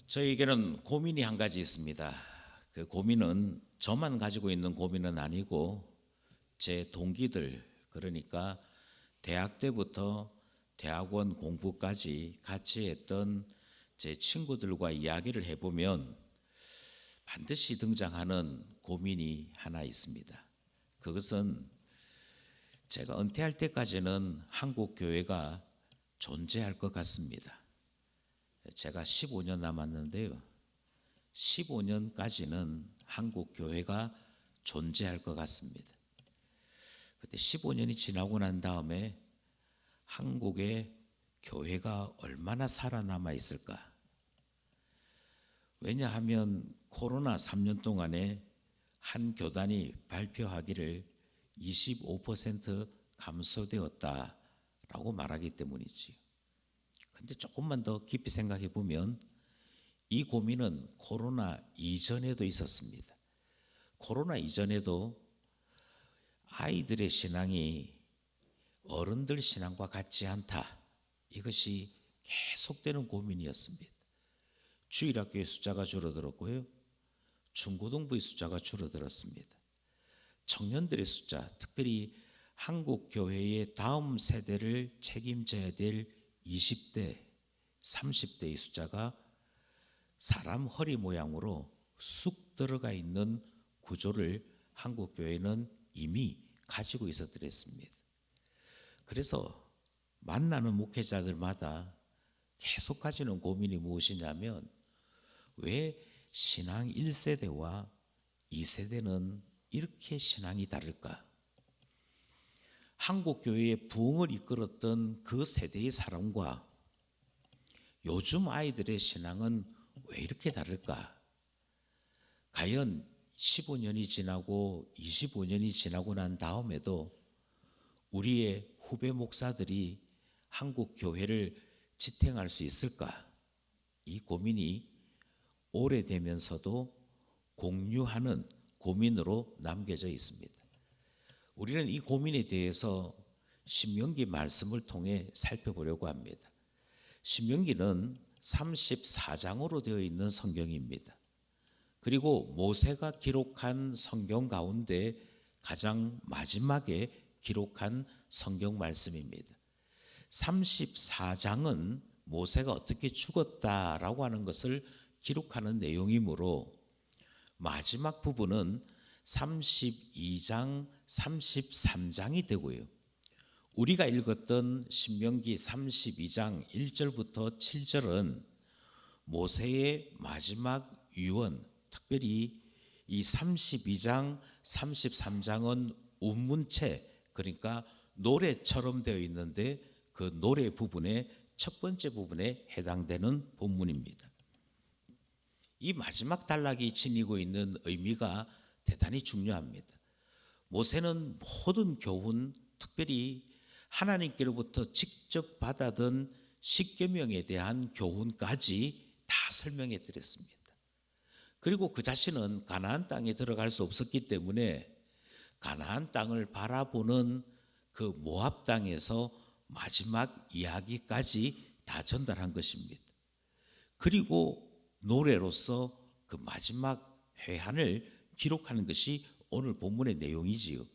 저에게는 고민이 한 가지 있습니다. 그 고민은 저만 가지고 있는 고민은 아니고 제 동기들, 그러니까 대학 때부터 대학원 공부까지 같이 했던 제 친구들과 이야기를 해보면 반드시 등장하는 고민이 하나 있습니다. 그것은 제가 은퇴할 때까지는 한국 교회가 존재할 것 같습니다. 제가 15년 남았는데요. 15년까지는 한국 교회가 존재할 것 같습니다. 그때 15년이 지나고 난 다음에 한국의 교회가 얼마나 살아남아 있을까? 왜냐하면 코로나 3년 동안에 한 교단이 발표하기를 25% 감소되었다라고 말하기 때문이지요. 근데 조금만 더 깊이 생각해 보면 이 고민은 코로나 이전에도 있었습니다. 코로나 이전에도 아이들의 신앙이 어른들 신앙과 같지 않다. 이것이 계속되는 고민이었습니다. 주일학교의 숫자가 줄어들었고요. 중고등부의 숫자가 줄어들었습니다. 청년들의 숫자, 특별히 한국 교회의 다음 세대를 책임져야 될 20대, 30대의 숫자가 사람 허리 모양으로 쑥 들어가 있는 구조를 한국 교회는 이미 가지고 있었더랬습니다. 그래서 만나는 목회자들마다 계속 가지는 고민이 무엇이냐면 왜 신앙 1세대와 2세대는 이렇게 신앙이 다를까? 한국 교회의 부흥을 이끌었던 그 세대의 사람과 요즘 아이들의 신앙은 왜 이렇게 다를까? 과연 15년이 지나고 25년이 지나고 난 다음에도 우리의 후배 목사들이 한국 교회를 지탱할 수 있을까? 이 고민이 오래되면서도 공유하는 고민으로 남겨져 있습니다. 우리는 이 고민에 대해서 신명기 말씀을 통해 살펴보려고 합니다. 신명기는 34장으로 되어 있는 성경입니다. 그리고 모세가 기록한 성경 가운데 가장 마지막에 기록한 성경 말씀입니다. 34장은 모세가 어떻게 죽었다라고 하는 것을 기록하는 내용이므로 마지막 부분은 32장, 33장이 되고요. 우리가 읽었던 신명기 32장 1절부터 7절은 모세의 마지막 유언, 특별히 이 32장, 33장은 운문체, 그러니까 노래처럼 되어 있는데 그 노래 부분의 첫 번째 부분에 해당되는 본문입니다. 이 마지막 단락이 지니고 있는 의미가 대단히 중요합니다. 모세는 모든 교훈, 특별히 하나님께로부터 직접 받아든 십계명에 대한 교훈까지 다 설명해 드렸습니다. 그리고 그 자신은 가나안 땅에 들어갈 수 없었기 때문에 가나안 땅을 바라보는 그 모압 땅에서 마지막 이야기까지 다 전달한 것입니다. 그리고 노래로서 그 마지막 회한을 기록하는 것이 오늘 본문의 내용이지요.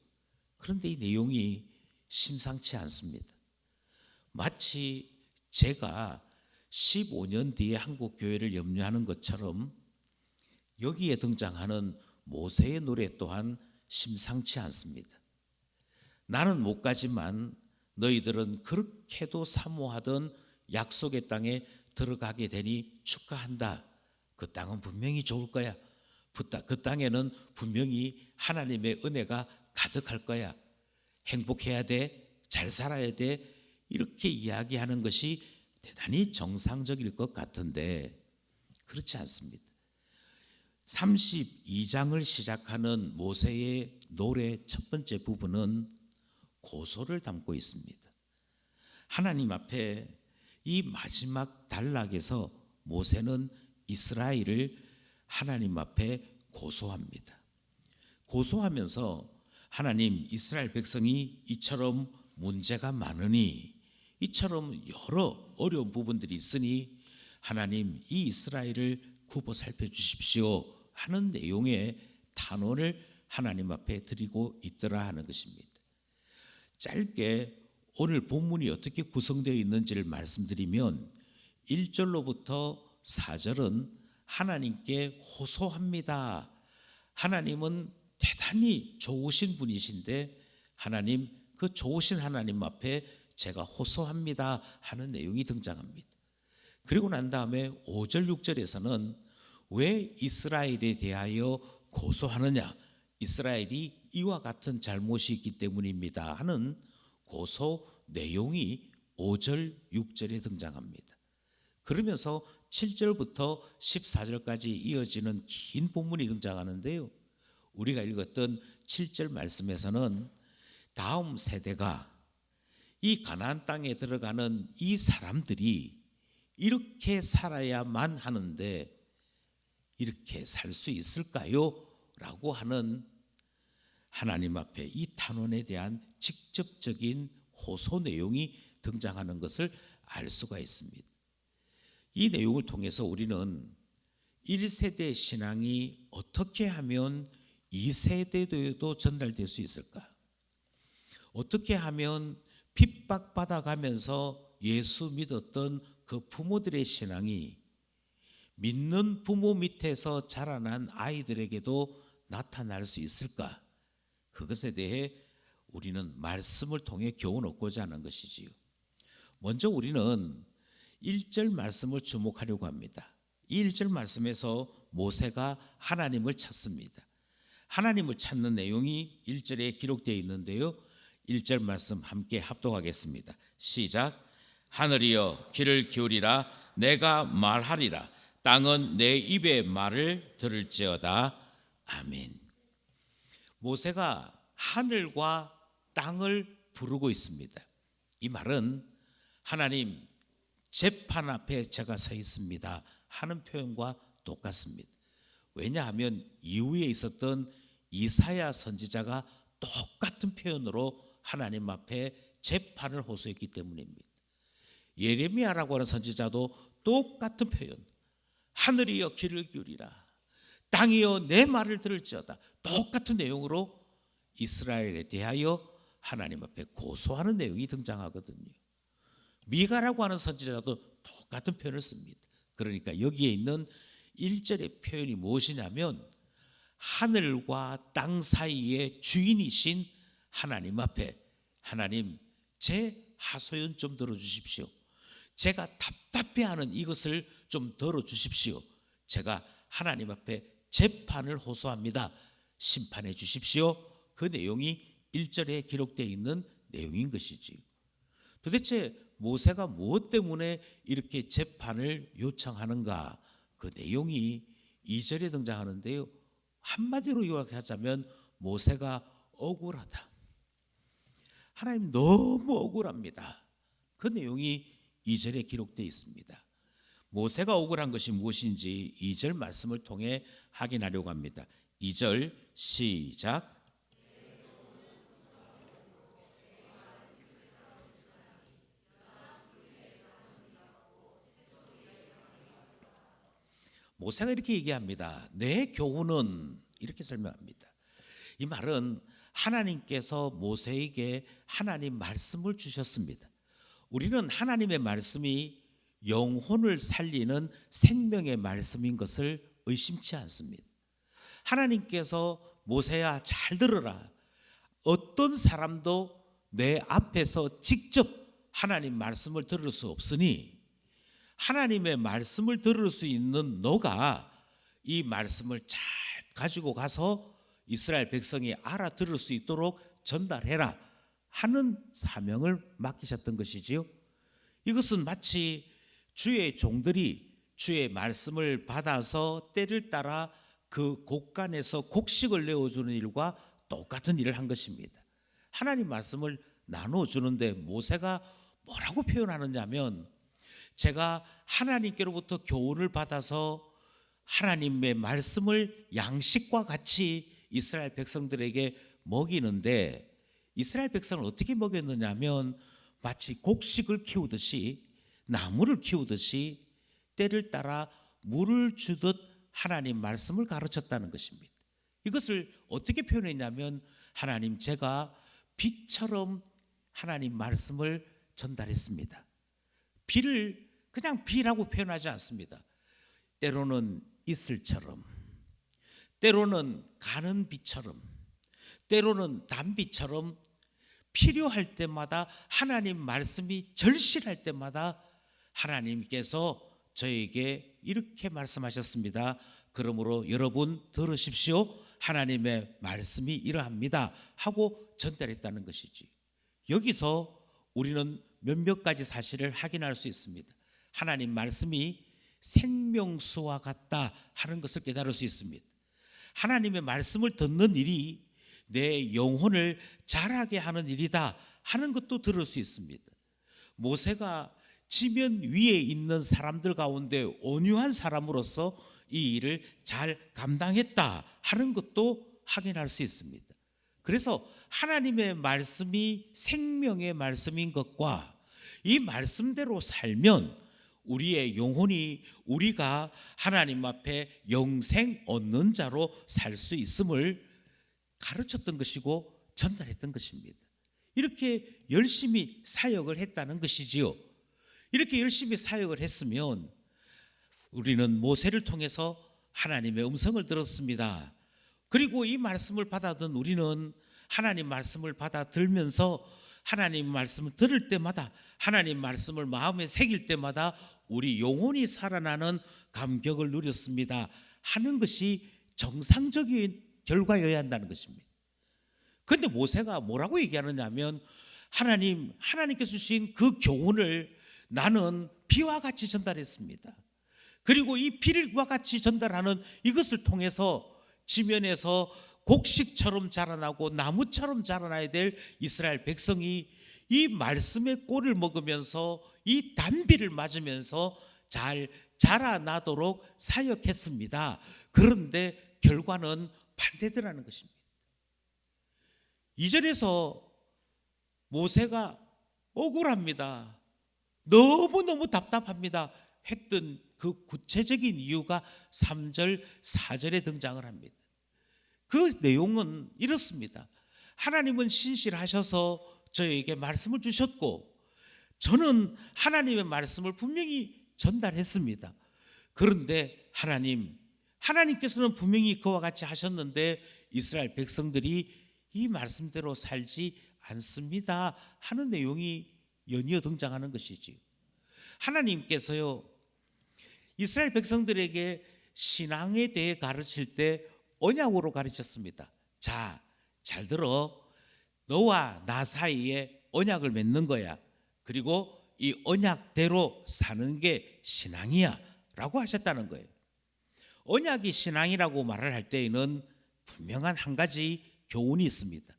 그런데 이 내용이 심상치 않습니다. 마치 제가 15년 뒤에 한국 교회를 염려하는 것처럼 여기에 등장하는 모세의 노래 또한 심상치 않습니다. 나는 못 가지만 너희들은 그렇게도 사모하던 약속의 땅에 들어가게 되니 축하한다. 그 땅은 분명히 좋을 거야. 그 땅에는 분명히 하나님의 은혜가 가득할 거야. 행복해야 돼. 잘 살아야 돼. 이렇게 이야기하는 것이 대단히 정상적일 것 같은데 그렇지 않습니다. 32장을 시작하는 모세의 노래 첫 번째 부분은 고소를 담고 있습니다. 하나님 앞에 이 마지막 단락에서 모세는 이스라엘을 하나님 앞에 고소합니다. 고소하면서 하나님, 이스라엘 백성이 이처럼 문제가 많으니, 이처럼 여러 어려운 부분들이 있으니 하나님 이 이스라엘을 굽어 살펴주십시오 하는 내용의 탄원을 하나님 앞에 드리고 있더라 하는 것입니다. 짧게 오늘 본문이 어떻게 구성되어 있는지를 말씀드리면 1절로부터 4절은 하나님께 호소합니다. 하나님은 대단히 좋으신 분이신데 하나님, 그 좋으신 하나님 앞에 제가 호소합니다 하는 내용이 등장합니다. 그리고 난 다음에 5절 6절에서는 왜 이스라엘에 대하여 고소하느냐, 이스라엘이 이와 같은 잘못이 있기 때문입니다 하는 고소 내용이 5절 6절에 등장합니다. 그러면서 7절부터 14절까지 이어지는 긴 본문이 등장하는데요, 우리가 읽었던 7절 말씀에서는 다음 세대가 이 가나안 땅에 들어가는 이 사람들이 이렇게 살아야만 하는데 이렇게 살 수 있을까요? 라고 하는 하나님 앞에 이 탄원에 대한 직접적인 호소 내용이 등장하는 것을 알 수가 있습니다. 이 내용을 통해서 우리는 1세대 신앙이 어떻게 하면 2세대에도 전달될 수 있을까? 어떻게 하면 핍박받아가면서 예수 믿었던 그 부모들의 신앙이 믿는 부모 밑에서 자라난 아이들에게도 나타날 수 있을까? 그것에 대해 우리는 말씀을 통해 교훈 얻고자 하는 것이지요. 먼저 우리는 1절 말씀을 주목하려고 합니다. 이 1절 말씀에서 모세가 하나님을 찾습니다. 하나님을 찾는 내용이 1절에 기록되어 있는데요, 1절 말씀 함께 합독하겠습니다. 시작. 하늘이여 귀를 기울이라, 내가 말하리라. 땅은 내 입의 말을 들을지어다. 아멘. 모세가 하늘과 땅을 부르고 있습니다. 이 말은 하나님, 재판 앞에 제가 서 있습니다 하는 표현과 똑같습니다. 왜냐하면 이후에 있었던 이사야 선지자가 똑같은 표현으로 하나님 앞에 재판을 호소했기 때문입니다. 예레미야라고 하는 선지자도 똑같은 표현, 하늘이여 귀를 기울이라, 땅이여 내 말을 들을지어다, 똑같은 내용으로 이스라엘에 대하여 하나님 앞에 고소하는 내용이 등장하거든요. 미가라고 하는 선지자도 똑같은 표현을 씁니다. 그러니까 여기에 있는 1절의 표현이 무엇이냐면 하늘과 땅 사이의 주인이신 하나님 앞에, 하나님 제 하소연 좀 들어주십시오. 제가 답답해하는 이것을 좀 들어주십시오. 제가 하나님 앞에 재판을 호소합니다. 심판해 주십시오. 그 내용이 1절에 기록되어 있는 내용인 것이지요. 도대체 모세가 무엇 때문에 이렇게 재판을 요청하는가? 그 내용이 2절에 등장하는데요, 한마디로 요약하자면 모세가 억울하다. 하나님 너무 억울합니다. 그 내용이 2절에 기록되어 있습니다. 모세가 억울한 것이 무엇인지 2절 말씀을 통해 확인하려고 합니다. 2절 시작. 모세가 이렇게 얘기합니다. 내 교훈은, 이렇게 설명합니다. 이 말은 하나님께서 모세에게 하나님 말씀을 주셨습니다. 우리는 하나님의 말씀이 영혼을 살리는 생명의 말씀인 것을 의심치 않습니다. 하나님께서 모세야 잘 들어라, 어떤 사람도 내 앞에서 직접 하나님 말씀을 들을 수 없으니 하나님의 말씀을 들을 수 있는 너가 이 말씀을 잘 가지고 가서 이스라엘 백성이 알아들을 수 있도록 전달해라 하는 사명을 맡기셨던 것이지요. 이것은 마치 주의 종들이 주의 말씀을 받아서 때를 따라 그 곡간에서 곡식을 내어주는 일과 똑같은 일을 한 것입니다. 하나님 말씀을 나눠주는데 모세가 뭐라고 표현하느냐면, 제가 하나님께로부터 교훈을 받아서 하나님의 말씀을 양식과 같이 이스라엘 백성들에게 먹이는데, 이스라엘 백성을 어떻게 먹였느냐면 마치 곡식을 키우듯이, 나무를 키우듯이 때를 따라 물을 주듯 하나님 말씀을 가르쳤다는 것입니다. 이것을 어떻게 표현했냐면 하나님 제가 비처럼 하나님 말씀을 전달했습니다. 비를 그냥 비라고 표현하지 않습니다. 때로는 이슬처럼, 때로는 가는 비처럼, 때로는 단비처럼 필요할 때마다 하나님 말씀이 절실할 때마다 하나님께서 저에게 이렇게 말씀하셨습니다. 그러므로 여러분 들으십시오. 하나님의 말씀이 이러합니다 하고 전달했다는 것이지. 여기서 우리는 몇몇 가지 사실을 확인할 수 있습니다. 하나님 말씀이 생명수와 같다 하는 것을 깨달을 수 있습니다. 하나님의 말씀을 듣는 일이 내 영혼을 자라게 하는 일이다 하는 것도 들을 수 있습니다. 모세가 지면 위에 있는 사람들 가운데 온유한 사람으로서 이 일을 잘 감당했다 하는 것도 확인할 수 있습니다. 그래서 하나님의 말씀이 생명의 말씀인 것과 이 말씀대로 살면 우리의 영혼이 우리가 하나님 앞에 영생 얻는 자로 살 수 있음을 가르쳤던 것이고 전달했던 것입니다. 이렇게 열심히 사역을 했다는 것이지요. 이렇게 열심히 사역을 했으면 우리는 모세를 통해서 하나님의 음성을 들었습니다. 그리고 이 말씀을 받아든 우리는 하나님 말씀을 받아들면서 하나님 말씀을 들을 때마다 하나님 말씀을 마음에 새길 때마다 우리 영혼이 살아나는 감격을 누렸습니다 하는 것이 정상적인 결과여야 한다는 것입니다. 그런데 모세가 뭐라고 얘기하느냐 하면 하나님께서 주신 그 교훈을 나는 비와 같이 전달했습니다. 그리고 이 비와 같이 전달하는 이것을 통해서 지면에서 곡식처럼 자라나고 나무처럼 자라나야 될 이스라엘 백성이 이 말씀의 꼴을 먹으면서 이 단비를 맞으면서 잘 자라나도록 사역했습니다. 그런데 결과는 반대더라는 것입니다. 이절에서 모세가 억울합니다. 너무너무 답답합니다 했던 그 구체적인 이유가 3절 4절에 등장을 합니다. 그 내용은 이렇습니다. 하나님은 신실하셔서 저에게 말씀을 주셨고 저는 하나님의 말씀을 분명히 전달했습니다. 그런데 하나님께서는 분명히 그와 같이 하셨는데 이스라엘 백성들이 이 말씀대로 살지 않습니다 하는 내용이 연이어 등장하는 것이지. 하나님께서요 이스라엘 백성들에게 신앙에 대해 가르칠 때 언약으로 가르쳤습니다. 자, 잘 들어. 너와 나 사이에 언약을 맺는 거야. 그리고 이 언약대로 사는 게 신앙이야 라고 하셨다는 거예요. 언약이 신앙이라고 말을 할 때에는 분명한 한 가지 교훈이 있습니다.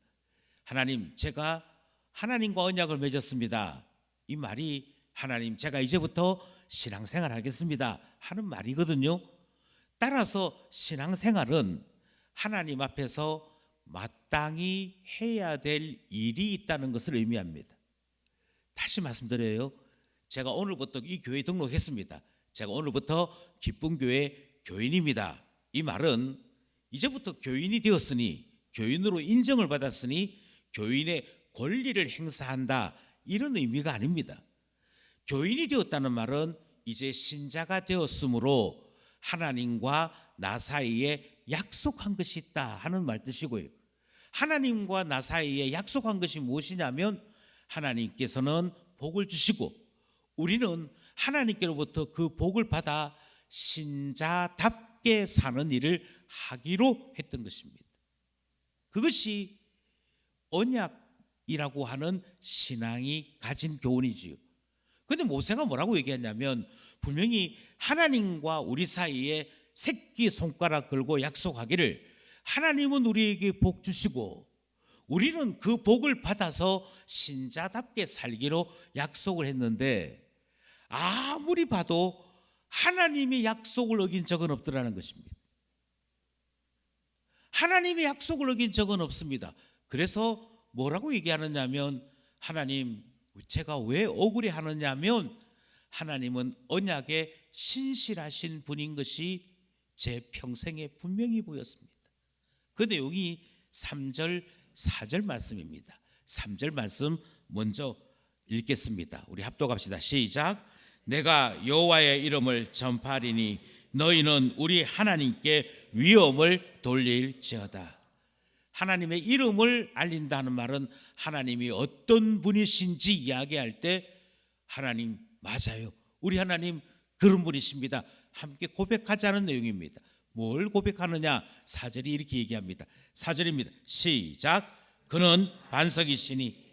하나님, 제가 하나님과 언약을 맺었습니다. 이 말이 하나님, 제가 이제부터 신앙생활 하겠습니다 하는 말이거든요. 따라서 신앙생활은 하나님 앞에서 마땅히 해야 될 일이 있다는 것을 의미합니다. 다시 말씀드려요. 제가 오늘부터 이 교회에 등록했습니다. 제가 오늘부터 기쁨교회 교인입니다. 이 말은 이제부터 교인이 되었으니, 교인으로 인정을 받았으니 교인의 권리를 행사한다 이런 의미가 아닙니다. 교인이 되었다는 말은 이제 신자가 되었으므로 하나님과 나 사이에 약속한 것이 있다 하는 말 뜻이고요. 하나님과 나 사이에 약속한 것이 무엇이냐면 하나님께서는 복을 주시고 우리는 하나님께로부터 그 복을 받아 신자답게 사는 일을 하기로 했던 것입니다. 그것이 언약이라고 하는 신앙이 가진 교훈이지요. 그런데 모세가 뭐라고 얘기했냐면 분명히 하나님과 우리 사이에 새끼손가락 걸고 약속하기를 하나님은 우리에게 복 주시고 우리는 그 복을 받아서 신자답게 살기로 약속을 했는데 아무리 봐도 하나님이 약속을 어긴 적은 없더라는 것입니다. 하나님이 약속을 어긴 적은 없습니다. 그래서 뭐라고 얘기하느냐면 하나님, 제가 왜 억울해 하느냐면 하나님은 언약에 신실하신 분인 것이 제 평생에 분명히 보였습니다. 그 내용이 3절 4절 말씀입니다. 3절 말씀 먼저 읽겠습니다. 우리 합독합시다. 시작. 내가 여호와의 이름을 전파하리니 너희는 우리 하나님께 위엄을 돌릴지어다. 하나님의 이름을 알린다는 말은 하나님이 어떤 분이신지 이야기할 때 하나님 맞아요, 우리 하나님 그런 분이십니다, 함께 고백하자는 내용입니다. 뭘 고백하느냐? 4절이 이렇게 얘기합니다. 4절입니다. 시작. 그는 반석이시니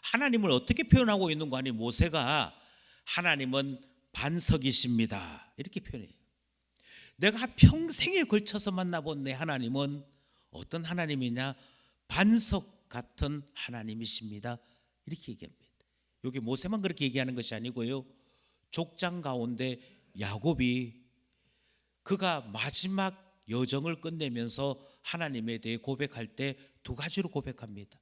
하나님을 어떻게 표현하고 있는 거 아니에요? 모세가 하나님은 반석이십니다 이렇게 표현해요. 내가 평생에 걸쳐서 만나본 내 하나님은 어떤 하나님이냐? 반석 같은 하나님이십니다 이렇게 얘기합니다. 여기 모세만 그렇게 얘기하는 것이 아니고요, 족장 가운데 야곱이 그가 마지막 여정을 끝내면서 하나님에 대해 고백할 때 두 가지로 고백합니다.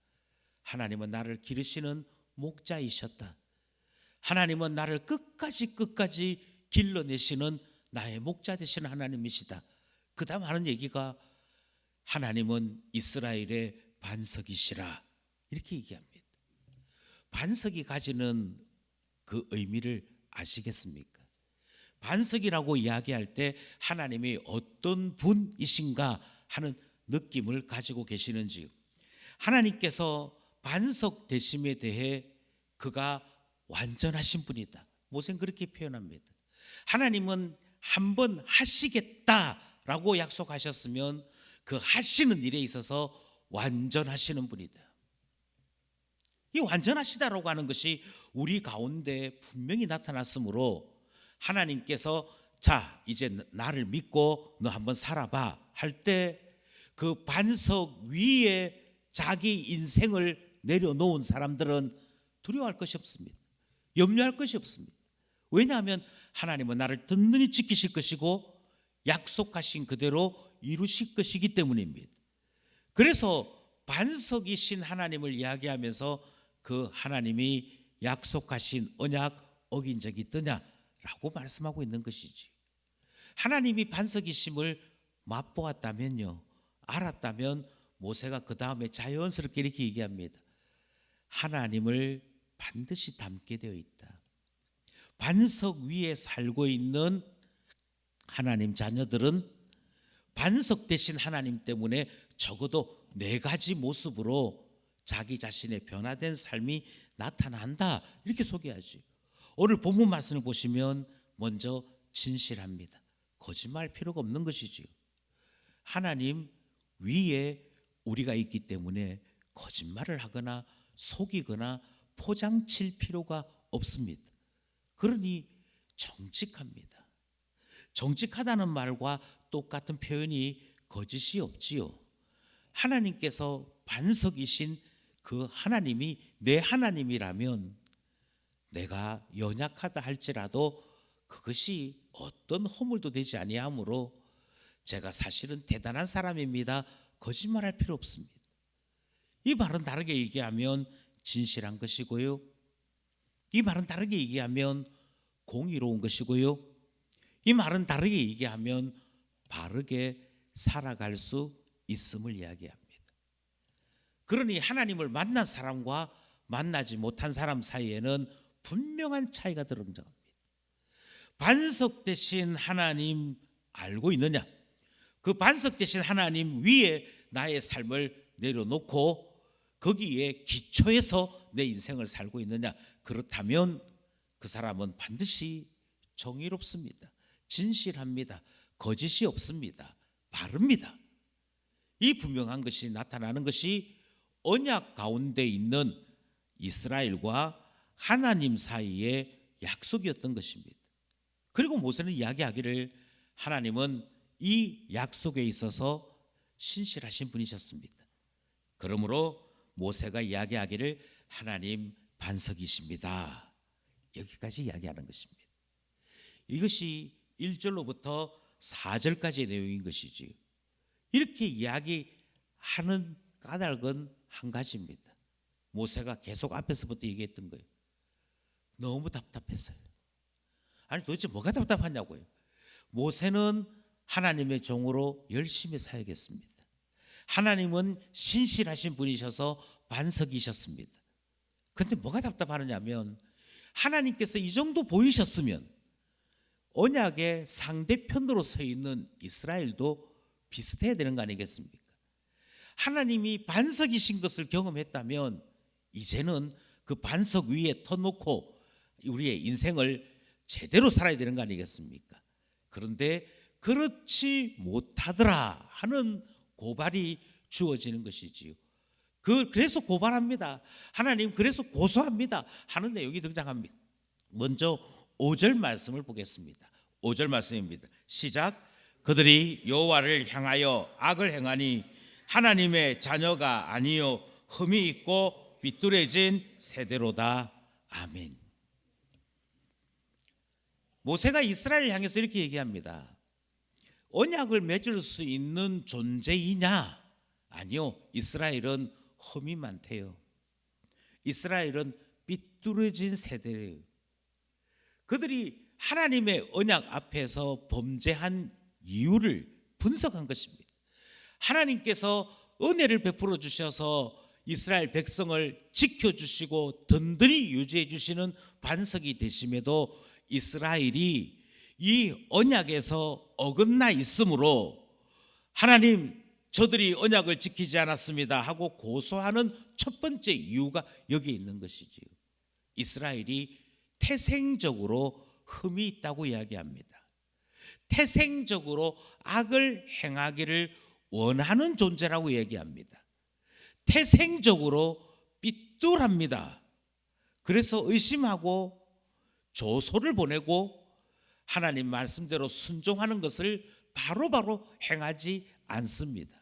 하나님은 나를 기르시는 목자이셨다. 하나님은 나를 끝까지 길러내시는 나의 목자 되시는 하나님이시다. 그 다음 하는 얘기가 하나님은 이스라엘의 반석이시라 이렇게 얘기합니다. 반석이 가지는 그 의미를 아시겠습니까? 반석이라고 이야기할 때 하나님이 어떤 분이신가 하는 느낌을 가지고 계시는지요. 하나님께서 반석 되심에 대해 그가 완전하신 분이다. 모세는 그렇게 표현합니다. 하나님은 한번 하시겠다라고 약속하셨으면 그 하시는 일에 있어서 완전하시는 분이다. 이 완전하시다라고 하는 것이 우리 가운데 분명히 나타났으므로 하나님께서 자 이제 나를 믿고 너 한번 살아봐 할 때 그 반석 위에 자기 인생을 내려놓은 사람들은 두려워할 것이 없습니다. 염려할 것이 없습니다. 왜냐하면 하나님은 나를 든든히 지키실 것이고 약속하신 그대로 이루실 것이기 때문입니다. 그래서 반석이신 하나님을 이야기하면서 그 하나님이 약속하신 언약 어긴 적이 있더냐라고 말씀하고 있는 것이지. 하나님이 반석이심을 맛보았다면요, 알았다면 모세가 그 다음에 자연스럽게 이렇게 얘기합니다. 하나님을 반드시 닮게 되어 있다. 반석 위에 살고 있는 하나님 자녀들은 반석 되신 하나님 때문에 적어도 4가지 모습으로 자기 자신의 변화된 삶이 나타난다 이렇게 소개하지. 오늘 본문 말씀을 보시면 먼저 진실합니다. 거짓말 필요가 없는 것이지요. 하나님 위에 우리가 있기 때문에 거짓말을 하거나 속이거나 포장칠 필요가 없습니다. 그러니 정직합니다. 정직하다는 말과 똑같은 표현이 거짓이 없지요. 하나님께서 반석이신 그 하나님이 내 하나님이라면 내가 연약하다 할지라도 그것이 어떤 허물도 되지 아니하므로 제가 사실은 대단한 사람입니다, 거짓말할 필요 없습니다. 이 말은 다르게 얘기하면 진실한 것이고요, 이 말은 다르게 얘기하면 공의로운 것이고요, 이 말은 다르게 얘기하면 바르게 살아갈 수 있음을 이야기합니다. 그러니 하나님을 만난 사람과 만나지 못한 사람 사이에는 분명한 차이가 드러납니다. 반석 되신 하나님 알고 있느냐? 그 반석 되신 하나님 위에 나의 삶을 내려놓고 거기에 기초해서 내 인생을 살고 있느냐? 그렇다면 그 사람은 반드시 정의롭습니다. 진실합니다. 거짓이 없습니다. 바릅니다. 이 분명한 것이 나타나는 것이 언약 가운데 있는 이스라엘과 하나님 사이의 약속이었던 것입니다. 그리고 모세는 이야기하기를 하나님은 이 약속에 있어서 신실하신 분이셨습니다. 그러므로 모세가 이야기하기를 하나님 반석이십니다. 여기까지 이야기하는 것입니다. 이것이 1절로부터 4절까지의 내용인 것이지. 이렇게 이야기하는 까닭은 한 가지입니다. 모세가 계속 앞에서부터 얘기했던 거예요. 너무 답답했어요. 아니 도대체 뭐가 답답하냐고요. 모세는 하나님의 종으로 열심히 사역했습니다. 하나님은 신실하신 분이셔서 반석이셨습니다. 그런데 뭐가 답답하느냐면 하나님께서 이 정도 보이셨으면 언약의 상대편으로 서 있는 이스라엘도 비슷해야 되는 거 아니겠습니까? 하나님이 반석이신 것을 경험했다면 이제는 그 반석 위에 터놓고 우리의 인생을 제대로 살아야 되는 거 아니겠습니까? 그런데 그렇지 못하더라 하는 고발이 주어지는 것이지요. 그래서 고발합니다. 하나님 그래서 고소합니다 하는 내용이 등장합니다. 먼저 5절 말씀을 보겠습니다. 5절 말씀입니다. 시작. 그들이 여호와를 향하여 악을 행하니 하나님의 자녀가 아니요 흠이 있고 삐뚤어진 세대로다. 아멘. 모세가 이스라엘을 향해서 이렇게 얘기합니다. 언약을 맺을 수 있는 존재이냐? 아니요. 이스라엘은 흠이 많대요. 이스라엘은 삐뚤어진 세대예요. 그들이 하나님의 언약 앞에서 범죄한 이유를 분석한 것입니다. 하나님께서 은혜를 베풀어 주셔서 이스라엘 백성을 지켜주시고 든든히 유지해 주시는 반석이 되심에도 이스라엘이 이 언약에서 어긋나 있으므로 하나님 저들이 언약을 지키지 않았습니다 하고 고소하는 첫 번째 이유가 여기 있는 것이지요. 이스라엘이 태생적으로 흠이 있다고 이야기합니다. 태생적으로 악을 행하기를 원하는 존재라고 얘기합니다. 태생적으로 삐뚤합니다. 그래서 의심하고 조소를 보내고 하나님 말씀대로 순종하는 것을 바로바로 행하지 않습니다.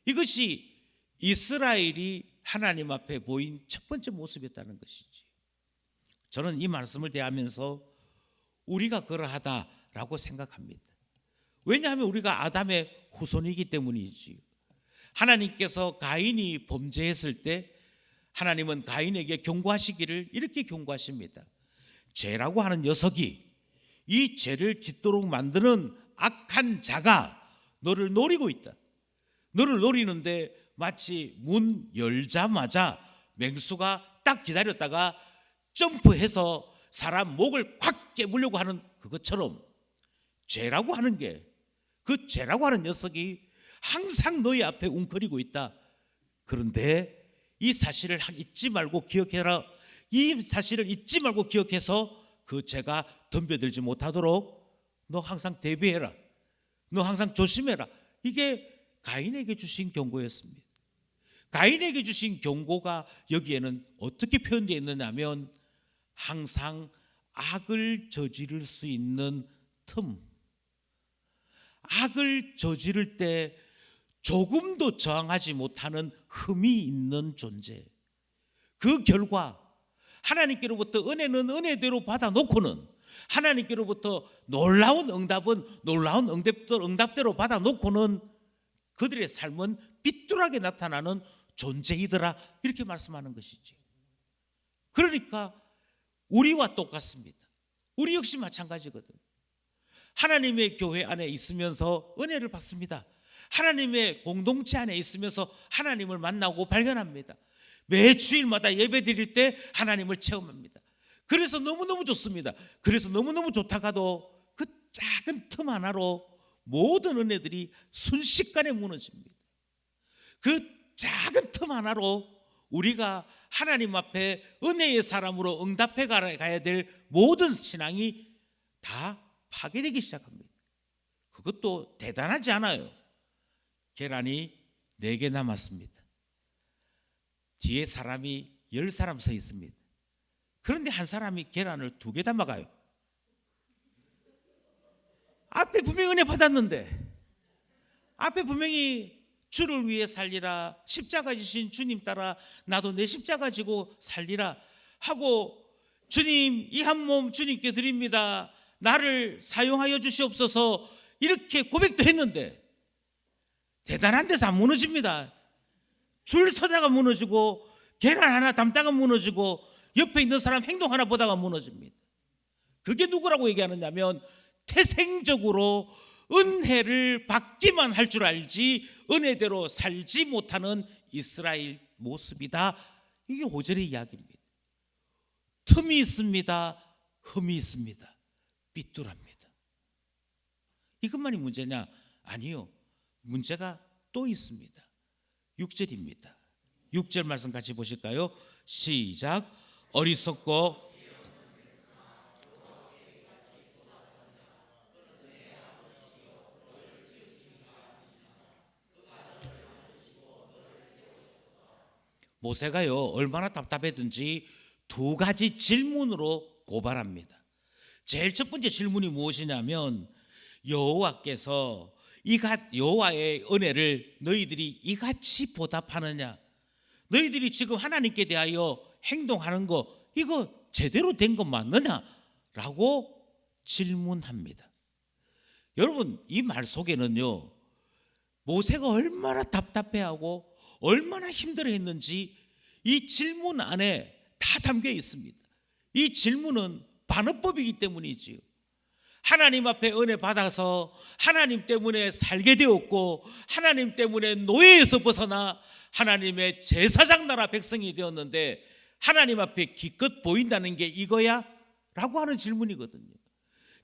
이것이 이스라엘이 하나님 앞에 보인 첫 번째 모습이었다는 것이지. 저는 이 말씀을 대하면서 우리가 그러하다라고 생각합니다. 왜냐하면 우리가 아담의 후손이기 때문이지요. 하나님께서 가인이 범죄했을 때 하나님은 가인에게 경고하시기를 이렇게 경고하십니다. 죄라고 하는 녀석이 이 죄를 짓도록 만드는 악한 자가 너를 노리고 있다. 너를 노리는데 마치 문 열자마자 맹수가 딱 기다렸다가 점프해서 사람 목을 콱 깨물려고 하는 그것처럼 죄라고 하는 게, 그 죄라고 하는 녀석이 항상 너희 앞에 웅크리고 있다. 그런데 이 사실을 잊지 말고 기억해라. 이 사실을 잊지 말고 기억해서 그 죄가 덤벼들지 못하도록 너 항상 대비해라. 너 항상 조심해라. 이게 가인에게 주신 경고였습니다. 가인에게 주신 경고가 여기에는 어떻게 표현되어 있느냐 하면 항상 악을 저지를 수 있는 틈, 악을 저지를 때 조금도 저항하지 못하는 흠이 있는 존재. 그 결과 하나님께로부터 은혜는 은혜대로 받아놓고는 하나님께로부터 놀라운 응답은 놀라운 응답대로 받아놓고는 그들의 삶은 삐뚤하게 나타나는 존재이더라, 이렇게 말씀하는 것이지. 그러니까 우리와 똑같습니다. 우리 역시 마찬가지거든. 하나님의 교회 안에 있으면서 은혜를 받습니다. 하나님의 공동체 안에 있으면서 하나님을 만나고 발견합니다. 매 주일마다 예배 드릴 때 하나님을 체험합니다. 그래서 너무너무 좋습니다. 그래서 너무너무 좋다가도 그 작은 틈 하나로 모든 은혜들이 순식간에 무너집니다. 그 작은 틈 하나로 우리가 하나님 앞에 은혜의 사람으로 응답해 가야 될 모든 신앙이 다 파괴되기 시작합니다. 그것도 대단하지 않아요. 계란이 4개 남았습니다. 뒤에 사람이 10사람 서 있습니다. 그런데 한 사람이 계란을 2개 담아가요. 앞에 분명히 은혜 받았는데, 앞에 분명히 주를 위해 살리라, 십자가 지신 주님 따라 나도 내 십자가 지고 살리라 하고, 주님 이 한 몸 주님께 드립니다, 나를 사용하여 주시옵소서, 이렇게 고백도 했는데 대단한 데서 안 무너집니다. 줄 서다가 무너지고, 계란 하나 담다가 무너지고, 옆에 있는 사람 행동 하나 보다가 무너집니다. 그게 누구라고 얘기하느냐면 태생적으로 은혜를 받기만 할 줄 알지 은혜대로 살지 못하는 이스라엘 모습이다. 이게 5절의 이야기입니다. 틈이 있습니다. 흠이 있습니다. 삐뚤합니다. 이것만이 문제냐? 아니요. 문제가 또 있습니다. 6절입니다. 6절 말씀 같이 보실까요? 시작. 어리석고 모세가요 얼마나 답답했든지 두 가지 질문으로 고발합니다. 제일 첫 번째 질문이 무엇이냐면 여호와께서 여호와의 은혜를 너희들이 이같이 보답하느냐? 너희들이 지금 하나님께 대하여 행동하는 거 이거 제대로 된 거 맞느냐? 라고 질문합니다. 여러분 이 말 속에는요 모세가 얼마나 답답해하고 얼마나 힘들어했는지 이 질문 안에 다 담겨 있습니다. 이 질문은 반어법이기 때문이지요. 하나님 앞에 은혜 받아서 하나님 때문에 살게 되었고 하나님 때문에 노예에서 벗어나 하나님의 제사장 나라 백성이 되었는데 하나님 앞에 기껏 보인다는 게 이거야? 라고 하는 질문이거든요.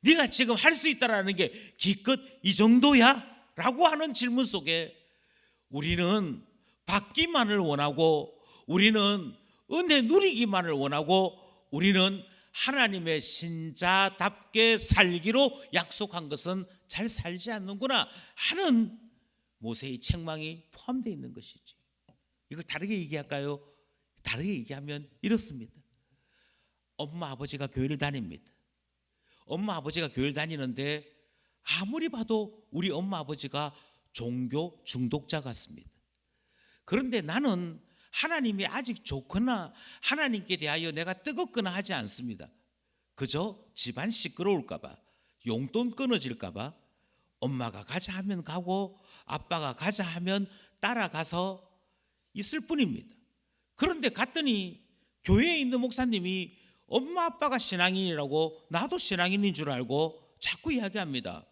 네가 지금 할 수 있다라는 게 기껏 이 정도야? 라고 하는 질문 속에 우리는 받기만을 원하고 우리는 은혜 누리기만을 원하고 우리는 하나님의 신자답게 살기로 약속한 것은 잘 살지 않는구나 하는 모세의 책망이 포함되어 있는 것이지. 이걸 다르게 얘기할까요? 다르게 얘기하면 이렇습니다. 엄마 아버지가 교회를 다닙니다. 엄마 아버지가 교회를 다니는데 아무리 봐도 우리 엄마 아버지가 종교 중독자 같습니다. 그런데 나는 하나님이 아직 좋거나 하나님께 대하여 내가 뜨겁거나 하지 않습니다. 그저 집안 시끄러울까 봐, 용돈 끊어질까 봐 엄마가 가자 하면 가고 아빠가 가자 하면 따라가서 있을 뿐입니다. 그런데 갔더니 교회에 있는 목사님이 엄마 아빠가 신앙인이라고 나도 신앙인인 줄 알고 자꾸 이야기합니다.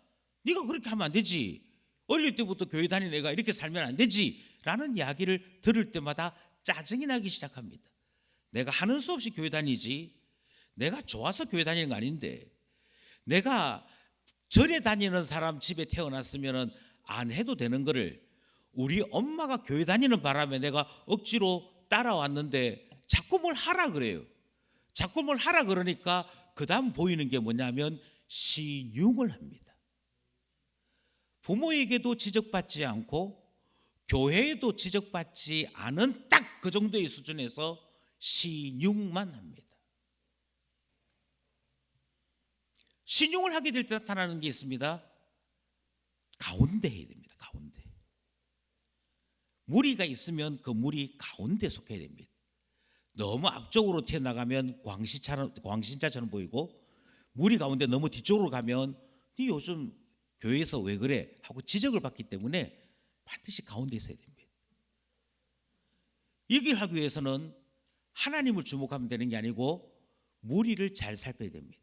네가 그렇게 하면 안 되지. 어릴 때부터 교회 다니는 애가 이렇게 살면 안 되지 라는 이야기를 들을 때마다 짜증이 나기 시작합니다. 내가 하는 수 없이 교회 다니지 내가 좋아서 교회 다니는 거 아닌데 내가 절에 다니는 사람 집에 태어났으면 안 해도 되는 거를 우리 엄마가 교회 다니는 바람에 내가 억지로 따라왔는데 자꾸 뭘 하라 그래요. 자꾸 뭘 하라 그러니까 그 다음 보이는 게 뭐냐면 신용을 합니다. 부모에게도 지적받지 않고 교회에도 지적받지 않은 딱 그 정도의 수준에서 신용만 합니다. 신용을 하게 될 때 나타나는 게 있습니다. 가운데 해야 됩니다. 가운데. 무리가 있으면 그 무리 가운데 속해야 됩니다. 너무 앞쪽으로 튀어나가면 광신자처럼 보이고 무리 가운데 너무 뒤쪽으로 가면 네 요즘 교회에서 왜 그래? 하고 지적을 받기 때문에 반드시 가운데 있어야 됩니다. 이 길 하기 위해서는 하나님을 주목하면 되는 게 아니고 무리를 잘 살펴야 됩니다.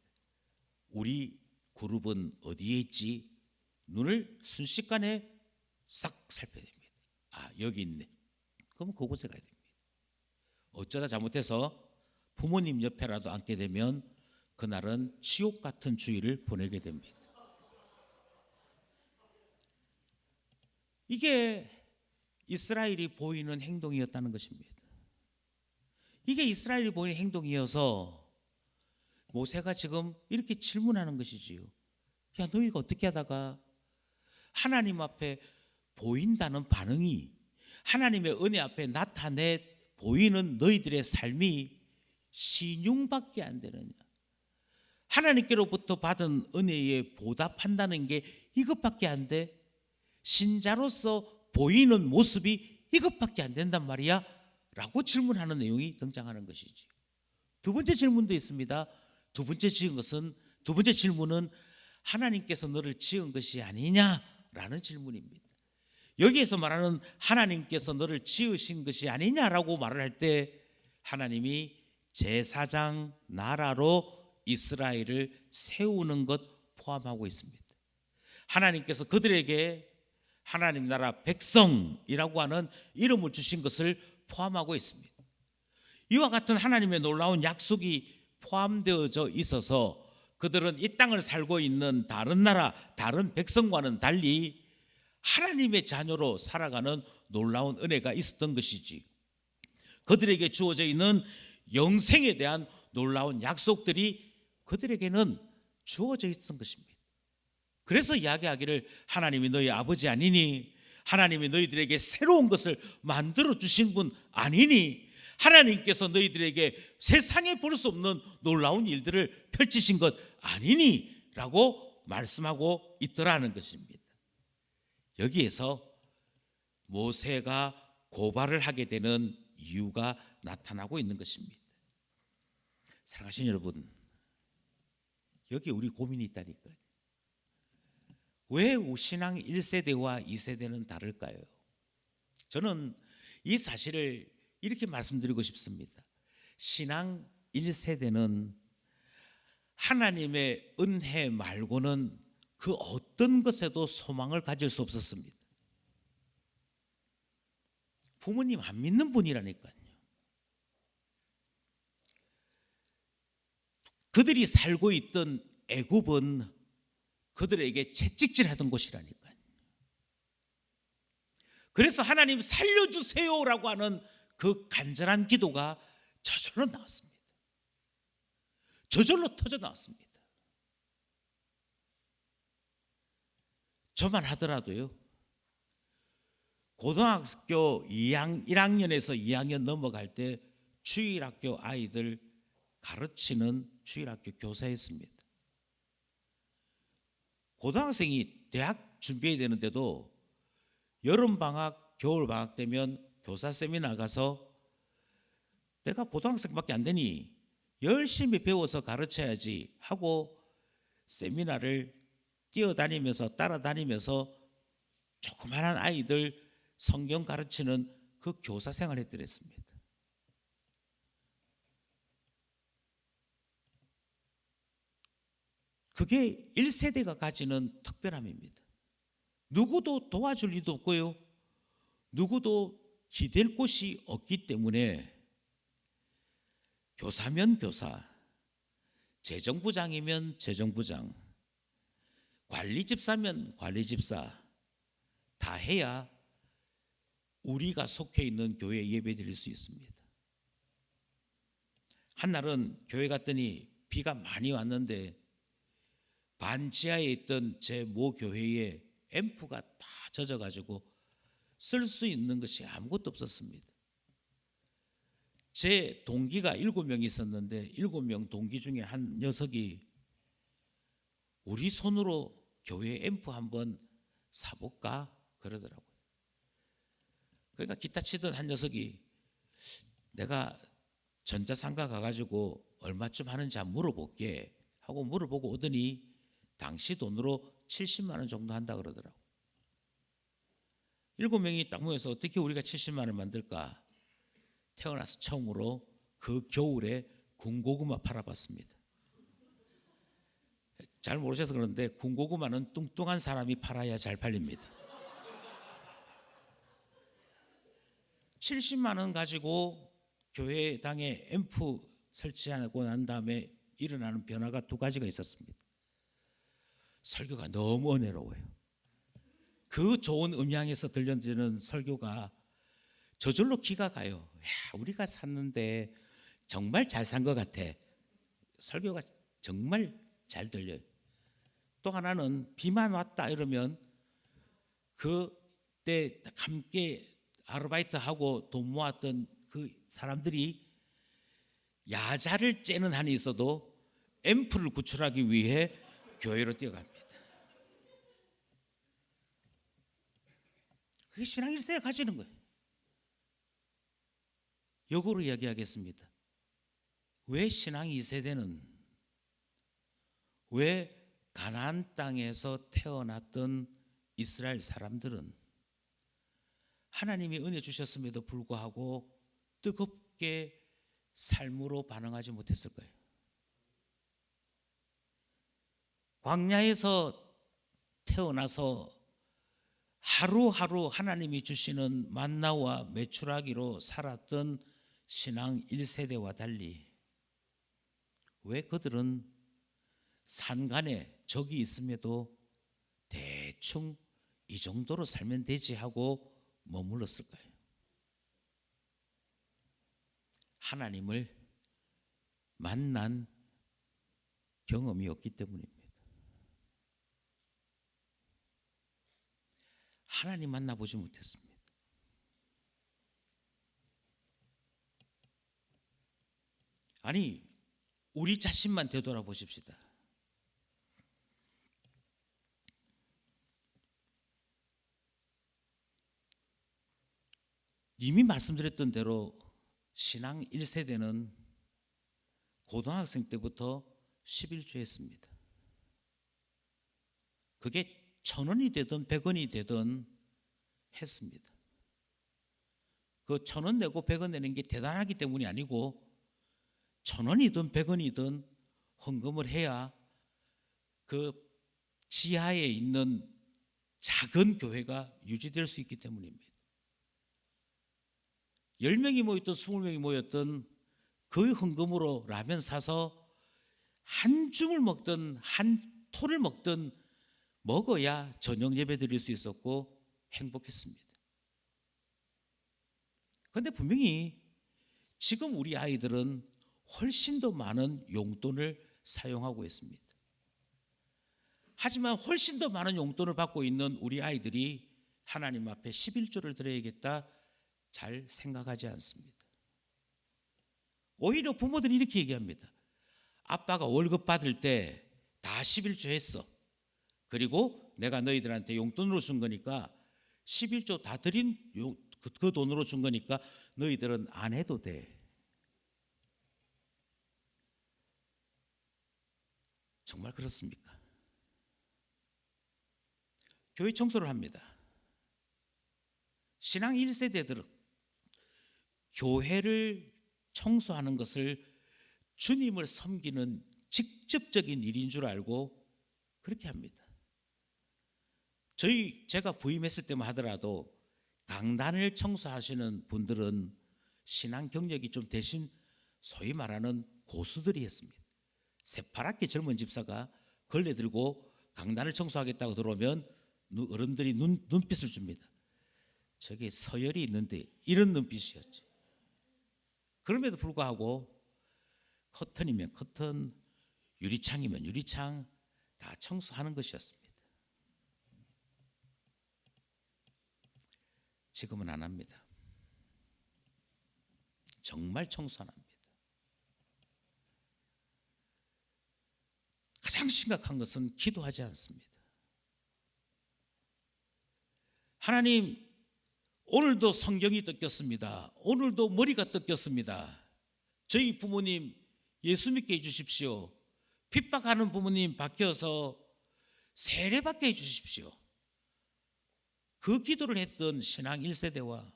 우리 그룹은 어디에 있지? 눈을 순식간에 싹 살펴야 됩니다. 아 여기 있네. 그럼 그곳에 가야 됩니다. 어쩌다 잘못해서 부모님 옆에라도 앉게 되면 그날은 지옥 같은 주일을 보내게 됩니다. 이게 이스라엘이 보이는 행동이었다는 것입니다. 이게 이스라엘이 보이는 행동이어서 모세가 지금 이렇게 질문하는 것이지요. 야 너희가 어떻게 하다가 하나님 앞에 보인다는 반응이 하나님의 은혜 앞에 나타내 보이는 너희들의 삶이 신용밖에 안 되느냐? 하나님께로부터 받은 은혜에 보답한다는 게 이것밖에 안 돼? 신자로서 보이는 모습이 이것밖에 안 된단 말이야? 라고 질문하는 내용이 등장하는 것이지. 두 번째 질문도 있습니다. 두 번째 질문은 하나님께서 너를 지은 것이 아니냐라는 질문입니다. 여기에서 말하는 하나님께서 너를 지으신 것이 아니냐라고 말을 할 때 하나님이 제사장 나라로 이스라엘을 세우는 것 포함하고 있습니다. 하나님께서 그들에게 하나님 나라 백성이라고 하는 이름을 주신 것을 포함하고 있습니다. 이와 같은 하나님의 놀라운 약속이 포함되어져 있어서 그들은 이 땅을 살고 있는 다른 나라, 다른 백성과는 달리 하나님의 자녀로 살아가는 놀라운 은혜가 있었던 것이지, 그들에게 주어져 있는 영생에 대한 놀라운 약속들이 그들에게는 주어져 있었던 것입니다. 그래서 이야기하기를 하나님이 너희 아버지 아니니, 하나님이 너희들에게 새로운 것을 만들어 주신 분 아니니, 하나님께서 너희들에게 세상에 볼 수 없는 놀라운 일들을 펼치신 것 아니니 라고 말씀하고 있더라는 것입니다. 여기에서 모세가 고발을 하게 되는 이유가 나타나고 있는 것입니다. 사랑하신 여러분, 여기 우리 고민이 있다니까요. 왜 신앙 1세대와 2세대는 다를까요? 저는 이 사실을 이렇게 말씀드리고 싶습니다. 신앙 1세대는 하나님의 은혜 말고는 그 어떤 것에도 소망을 가질 수 없었습니다. 부모님 안 믿는 분이라니까요. 그들이 살고 있던 애굽은 그들에게 채찍질하던 곳이라니까요. 그래서 하나님 살려주세요라고 하는 그 간절한 기도가 저절로 나왔습니다. 저절로 터져 나왔습니다. 저만 하더라도요, 고등학교 1학년에서 2학년 넘어갈 때 주일학교 아이들 가르치는 주일학교 교사였습니다. 고등학생이 대학 준비해야 되는데도 여름방학, 겨울방학 되면 교사 세미나 가서 내가 고등학생밖에 안 되니 열심히 배워서 가르쳐야지 하고 세미나를 뛰어다니면서 따라다니면서 조그마한 아이들 성경 가르치는 그 교사 생활을 했더랬습니다. 그게 1세대가 가지는 특별함입니다. 누구도 도와줄 리도 없고요, 누구도 기댈 곳이 없기 때문에 교사면 교사, 재정부장이면 재정부장, 관리집사면 관리집사 다 해야 우리가 속해 있는 교회에 예배 드릴 수 있습니다. 한날은 교회 갔더니 비가 많이 왔는데 반지하에 있던 제 모 교회에 앰프가 다 젖어가지고 쓸 수 있는 것이 아무것도 없었습니다. 제 동기가 7명 있었는데 7명 동기 중에 한 녀석이 우리 손으로 교회 앰프 한번 사볼까 그러더라고요. 그러니까 기타 치던 한 녀석이 내가 전자상가 가가지고 얼마쯤 하는지 한번 물어볼게 하고 물어보고 오더니 당시 돈으로 70만 원 정도 한다 그러더라고요. 7명이 딱 모여서 어떻게 우리가 70만 원을 만들까? 태어나서 처음으로 그 겨울에 군고구마 팔아봤습니다. 잘 모르셔서 그런데 군고구마는 뚱뚱한 사람이 팔아야 잘 팔립니다. 70만 원 가지고 교회당에 앰프 설치하고 난 다음에 일어나는 변화가 2가지가 있었습니다. 설교가 너무 은혜로워요. 그 좋은 음향에서 들려지는 설교가 저절로 기가 가요. 야, 우리가 샀는데 정말 잘 산 것 같아. 설교가 정말 잘 들려요. 또 하나는 비만 왔다 이러면 그때 함께 아르바이트하고 돈 모았던 그 사람들이 야자를 째는 한이 있어도 앰프를 구출하기 위해 교회로 뛰어갑니다. 그게 신앙 1세가 가지는 거예요. 역으로 이야기하겠습니다. 왜 신앙 2세대는, 왜 가나안 땅에서 태어났던 이스라엘 사람들은 하나님이 은혜 주셨음에도 불구하고 뜨겁게 삶으로 반응하지 못했을까요? 광야에서 태어나서 하루하루 하나님이 주시는 만나와 메추라기로 살았던 신앙 1세대와 달리 왜 그들은 산간에 적이 있음에도 대충 이 정도로 살면 되지 하고 머물렀을까요? 하나님을 만난 경험이 없기 때문입니다. 하나님 만나보지 못했습니다. 아니, 우리 자신만 되돌아보십시다. 이미 말씀드렸던 대로 신앙 1세대는 고등학생 때부터 11조 했습니다. 그게 1,000원이 되든 100원이 되든 했습니다. 그 1,000원 내고 100원 내는 게 대단하기 때문이 아니고 1,000원이든 100원이든 헌금을 해야 그 지하에 있는 작은 교회가 유지될 수 있기 때문입니다. 10명이 모였든 20명이 모였든 그 헌금으로 라면 사서 한 줌을 먹든 한 톨을 먹든 먹어야 저녁 예배 드릴 수 있었고 행복했습니다. 그런데 분명히 지금 우리 아이들은 훨씬 더 많은 용돈을 사용하고 있습니다. 하지만 훨씬 더 많은 용돈을 받고 있는 우리 아이들이 하나님 앞에 11조를 드려야겠다 잘 생각하지 않습니다. 오히려 부모들이 이렇게 얘기합니다. 아빠가 월급 받을 때 다 11조 했어. 그리고 내가 너희들한테 용돈으로 준 거니까 11조 다 드린 그 돈으로 준 거니까 너희들은 안 해도 돼. 정말 그렇습니까? 교회 청소를 합니다. 신앙 1세대들은 교회를 청소하는 것을 주님을 섬기는 직접적인 일인 줄 알고 그렇게 합니다. 제가 부임했을 때만 하더라도 강단을 청소하시는 분들은 신앙 경력이 좀 되신 소위 말하는 고수들이 했습니다. 새파랗게 젊은 집사가 걸레 들고 강단을 청소하겠다고 들어오면 어른들이 눈빛을 줍니다. 저기 서열이 있는데 이런 눈빛이었지. 그럼에도 불구하고 커튼이면 커튼, 유리창이면 유리창 다 청소하는 것이었습니다. 지금은 안 합니다. 정말 청소 안 합니다. 가장 심각한 것은 기도하지 않습니다. 하나님, 오늘도 성경이 뜯겼습니다. 오늘도 머리가 뜯겼습니다. 저희 부모님 예수 믿게 해주십시오. 핍박하는 부모님 바뀌어서 세례받게 해주십시오. 그 기도를 했던 신앙 1세대와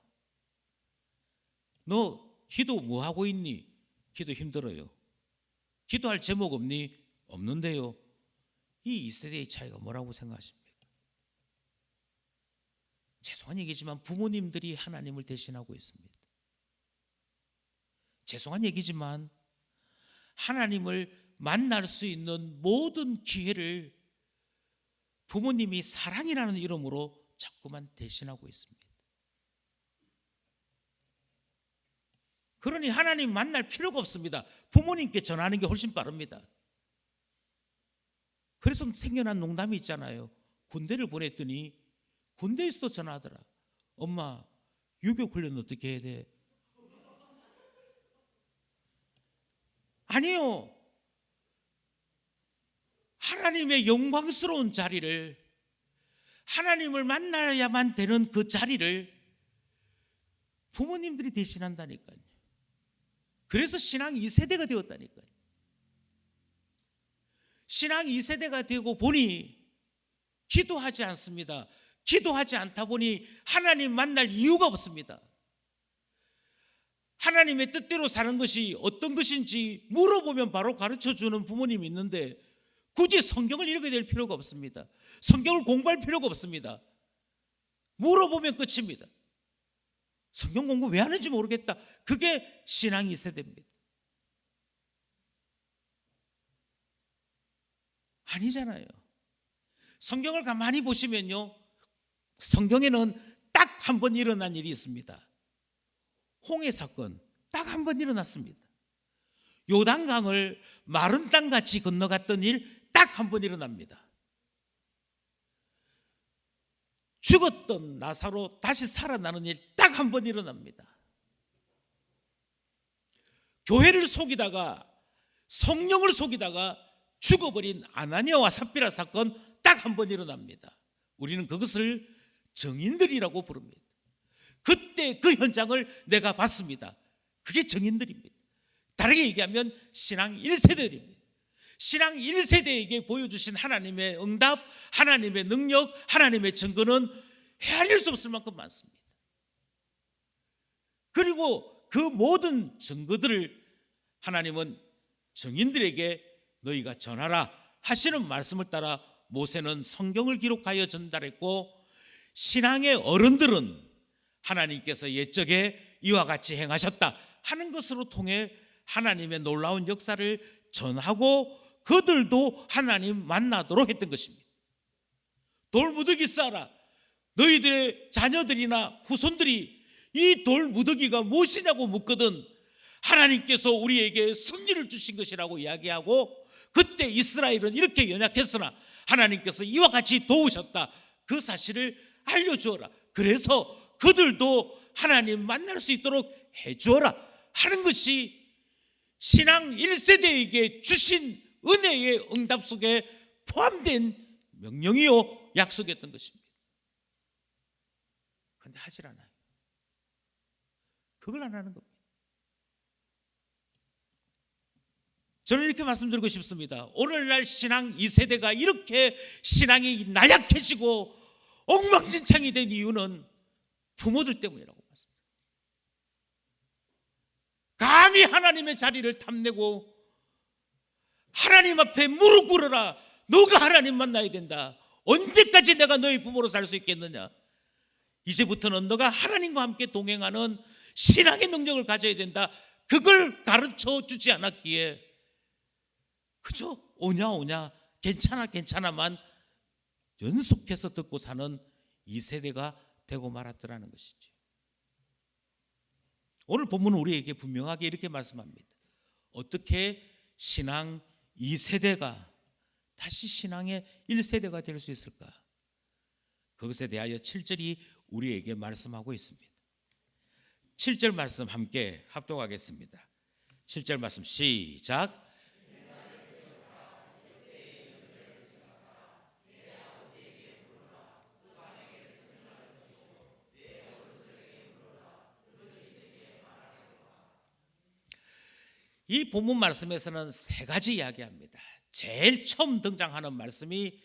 너 기도 뭐 하고 있니? 기도 힘들어요. 기도할 제목 없니? 없는데요. 이 2세대의 차이가 뭐라고 생각하십니까? 죄송한 얘기지만 부모님들이 하나님을 대신하고 있습니다. 죄송한 얘기지만 하나님을 만날 수 있는 모든 기회를 부모님이 사랑이라는 이름으로 자꾸만 대신하고 있습니다. 그러니 하나님 만날 필요가 없습니다. 부모님께 전하는 게 훨씬 빠릅니다. 그래서 생겨난 농담이 있잖아요. 군대를 보냈더니 군대에서도 전화하더라. 엄마, 유교훈련 어떻게 해야 돼? 아니요. 하나님의 영광스러운 자리를, 하나님을 만나야만 되는 그 자리를 부모님들이 대신한다니까요. 그래서 신앙 2세대가 되었다니까요. 신앙 2세대가 되고 보니 기도하지 않습니다. 기도하지 않다 보니 하나님 만날 이유가 없습니다. 하나님의 뜻대로 사는 것이 어떤 것인지 물어보면 바로 가르쳐주는 부모님이 있는데 굳이 성경을 읽어야 될 필요가 없습니다. 성경을 공부할 필요가 없습니다. 물어보면 끝입니다. 성경 공부 왜 하는지 모르겠다. 그게 신앙 2세대입니다. 아니잖아요. 성경을 가만히 보시면요, 성경에는 딱 한 번 일어난 일이 있습니다. 홍해 사건 딱 한 번 일어났습니다. 요단강을 마른 땅같이 건너갔던 일 딱 한 번 일어납니다. 죽었던 나사로 다시 살아나는 일 딱 한 번 일어납니다. 교회를 속이다가, 성령을 속이다가 죽어버린 아나니아와 삽비라 사건 딱 한 번 일어납니다. 우리는 그것을 증인들이라고 부릅니다. 그때 그 현장을 내가 봤습니다. 그게 증인들입니다. 다르게 얘기하면 신앙 1세대입니다. 신앙 1세대에게 보여주신 하나님의 응답, 하나님의 능력, 하나님의 증거는 헤아릴 수 없을 만큼 많습니다. 그리고 그 모든 증거들을 하나님은 증인들에게 너희가 전하라 하시는 말씀을 따라 모세는 성경을 기록하여 전달했고, 신앙의 어른들은 하나님께서 옛적에 이와 같이 행하셨다 하는 것으로 통해 하나님의 놀라운 역사를 전하고 그들도 하나님 만나도록 했던 것입니다. 돌무더기 쌓아라. 너희들의 자녀들이나 후손들이 이 돌무더기가 무엇이냐고 묻거든 하나님께서 우리에게 승리를 주신 것이라고 이야기하고, 그때 이스라엘은 이렇게 연약했으나 하나님께서 이와 같이 도우셨다, 그 사실을 알려주어라. 그래서 그들도 하나님 만날 수 있도록 해주어라 하는 것이 신앙 1세대에게 주신 은혜의 응답 속에 포함된 명령이요 약속이었던 것입니다. 그런데 하질 않아요. 그걸 안 하는 겁니다. 저는 이렇게 말씀드리고 싶습니다. 오늘날 신앙 2세대가 이렇게 신앙이 나약해지고 엉망진창이 된 이유는 부모들 때문이라고 봤습니다. 감히 하나님의 자리를 탐내고 하나님 앞에 무릎 꿇어라. 너가 하나님 만나야 된다. 언제까지 내가 너희 부모로 살 수 있겠느냐. 이제부터는 너가 하나님과 함께 동행하는 신앙의 능력을 가져야 된다. 그걸 가르쳐 주지 않았기에 그저 오냐 괜찮아만 연속해서 듣고 사는 2세대가 되고 말았더라는 것이죠. 오늘 본문은 우리에게 분명하게 이렇게 말씀합니다. 어떻게 신앙 2세대가 다시 신앙의 1세대가 될 수 있을까? 그것에 대하여 7절이 우리에게 말씀하고 있습니다. 7절 말씀 함께 합독하겠습니다. 7절 말씀 시작. 이 본문 말씀에서는 세 가지 이야기합니다. 제일 처음 등장하는 말씀이